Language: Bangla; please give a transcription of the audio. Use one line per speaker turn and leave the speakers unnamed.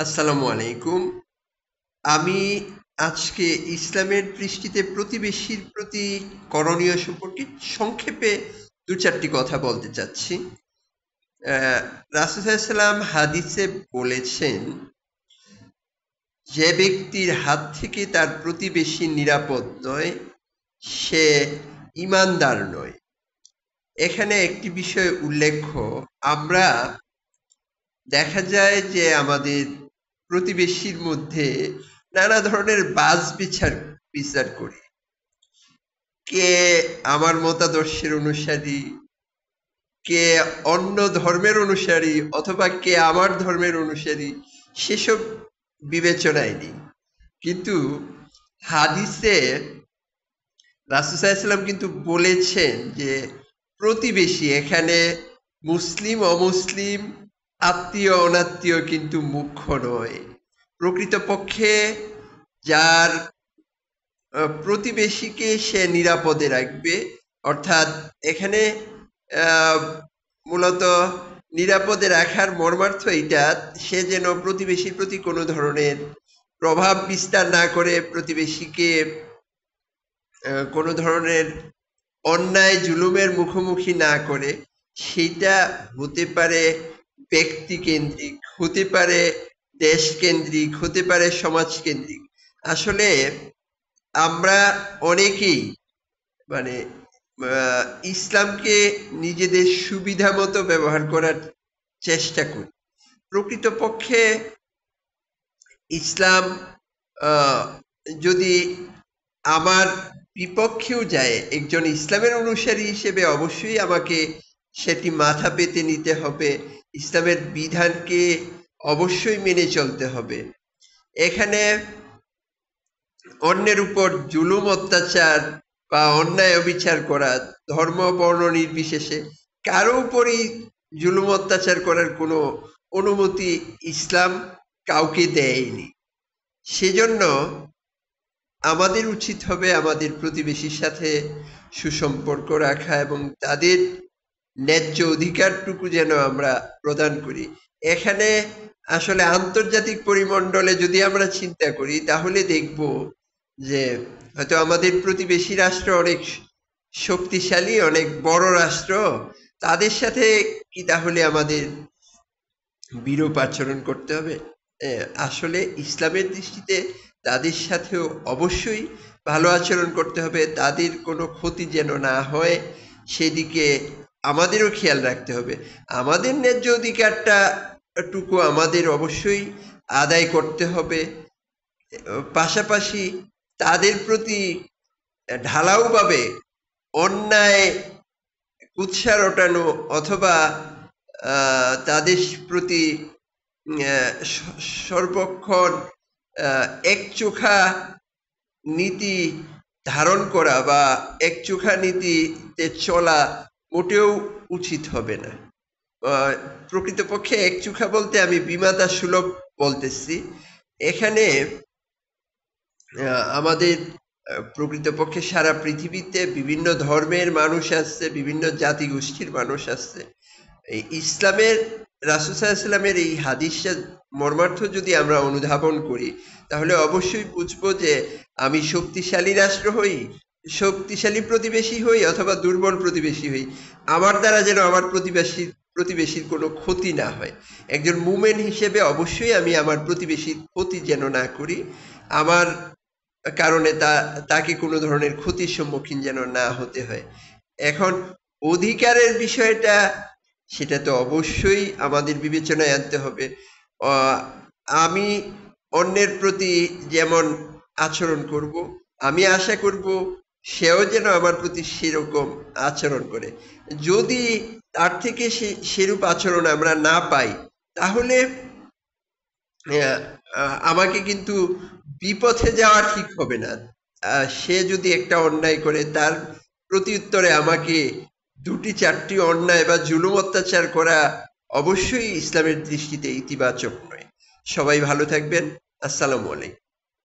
আসসালামু আলাইকুম। আমি আজকে ইসলামের দৃষ্টিতে প্রতিবেশীর প্রতি করণীয় সম্পর্কে সংক্ষেপে ২-৪ টি কথা বলতে চাচ্ছি। রাসূল সাল্লাল্লাহু আলাইহি ওয়াসাল্লাম হাদিসে বলেছেন, যে ব্যক্তির হাত থেকে তার প্রতিবেশী নিরাপদ নয়, সে ঈমানদার নয়। এখানে একটি বিষয় উল্লেখ্য, আমরা দেখা যায় যে আমাদের প্রতিবেশীর মধ্যে নানা ধরনের বিচার করি। কে আমার মতাদর্শের অনুসারী, কে অন্য ধর্মের অনুসারী, অথবা কে আমার ধর্মের অনুসারী, সেসব বিবেচনায় নেই। কিন্তু হাদিসে রাসূল সাল্লাল্লাহু আলাইহি ওয়াসাল্লাম কিন্তু বলেছেন যে প্রতিবেশী, এখানে মুসলিম অমুসলিম, আত্মীয় অনাত্মীয় কিন্তু মুখ্য নয়। প্রকৃতপক্ষে যার প্রতিবেশীকে সে নিরাপদে রাখবে, অর্থাৎ এখানে মূলত নিরাপদে রাখার মর্মার্থ এইটা, সে যেন প্রতিবেশীর প্রতি কোনো ধরনের প্রভাব বিস্তার না করে, প্রতিবেশীকে কোনো ধরনের অন্যায় জুলুমের মুখোমুখি না করে। সেটা হতে পারে ব্যক্তিকেন্দ্রিক, হতে পারে দেশকেন্দ্রিক, হতে পারে সমাজকেন্দ্রিক। আসলে আমরা অনেকেই মানে ইসলামকে নিজেদের সুবিধা মতো ব্যবহার করার চেষ্টা করি। প্রকৃতপক্ষে ইসলাম যদি আমার বিপক্ষেও যায়, একজন ইসলামের অনুসারী হিসেবে অবশ্যই আমাকে সেটি মাথা পেতে নিতে হবে। ইসলামের বিধানকে অবশ্যই মেনে চলতে হবে। এখানে অন্যের উপর জুলুম অত্যাচার বা অন্যায় অবিচার করা, ধর্ম বর্ণ নির্বিশেষে কারো উপরই জুলুম অত্যাচার করার কোনো অনুমতি ইসলাম কাউকে দেয়নি। সেজন্য আমাদের উচিত হবে আমাদের প্রতিবেশীর সাথে সুসম্পর্ক রাখা এবং তাদের ন্যায্য অধিকারটুকু যেন আমরা প্রদান করি। এখানে আসলে আন্তর্জাতিক পরিমণ্ডলে যদি আমরা চিন্তা করি, তাহলে দেখব যে হয়তো আমাদের প্রতিবেশী রাষ্ট্র অনেক শক্তিশালী, অনেক বড় রাষ্ট্র, তাদের সাথে কি তাহলে আমাদের বিরূপ আচরণ করতে হবে? আসলে ইসলামের দৃষ্টিতে তাদের সাথেও অবশ্যই ভালো আচরণ করতে হবে। তাদের কোনো ক্ষতি যেন না হয়, সেদিকে আমাদেরও খেয়াল রাখতে হবে। আমাদের ন্যায্য অধিকারটা টুকু আমাদের অবশ্যই আদায় করতে হবে। পাশাপাশি তাদের প্রতি ঢালাওভাবে অন্যায় কুৎসা রটানো, অথবা তাদের প্রতি সর্বক্ষণ একচোখা নীতি ধারণ করা বা একচোখা নীতিতে চলা মোটেও উচিত হবে না। প্রকৃতপক্ষে একচোখা বলতে আমি বিমাতা সুলভ বলতেছি। এখানে আমাদের প্রকৃতপক্ষে সারা পৃথিবীতে বিভিন্ন ধর্মের মানুষ আসছে, বিভিন্ন জাতিগোষ্ঠীর মানুষ আসছে। এই ইসলামের রাসূল সাল্লাল্লাহু আলাইহি ওয়াসাল্লামের এই হাদিসের মর্মার্থ যদি আমরা অনুধাবন করি, তাহলে অবশ্যই বুঝবো যে আমি শক্তিশালী রাষ্ট্র হই, শক্তিশালী প্রতিবেশী হই, অথবা দুর্বল প্রতিবেশী হই, আমার দ্বারা যেন আমার প্রতিবেশীর কোনো ক্ষতি না হয়। একজন মুমিন হিসেবে অবশ্যই আমি আমার প্রতিবেশীর ক্ষতি যেন না করি, আমার কারণে তাকে কোনো ধরনের ক্ষতির সম্মুখীন যেন না হতে হয়। এখন অধিকারের বিষয়টা, সেটা তো অবশ্যই আমাদের বিবেচনায় আনতে হবে। আমি অন্যের প্রতি যেমন আচরণ করব, আমি আশা করব সেও যেন আমার প্রতি সেরকম আচরণ করে। যদি তার থেকে সেরূপ আচরণ আমরা না পাই, তাহলে আমাকে কিন্তু বিপথে যাওয়া ঠিক হবে না। সে যদি একটা অন্যায় করে, তার প্রতি উত্তরে আমাকে ২-৪টি অন্যায় বা জুলুম অত্যাচার করা অবশ্যই ইসলামের দৃষ্টিতে ইতিবাচক নয়। সবাই ভালো থাকবেন। আসসালামু আলাইকুম।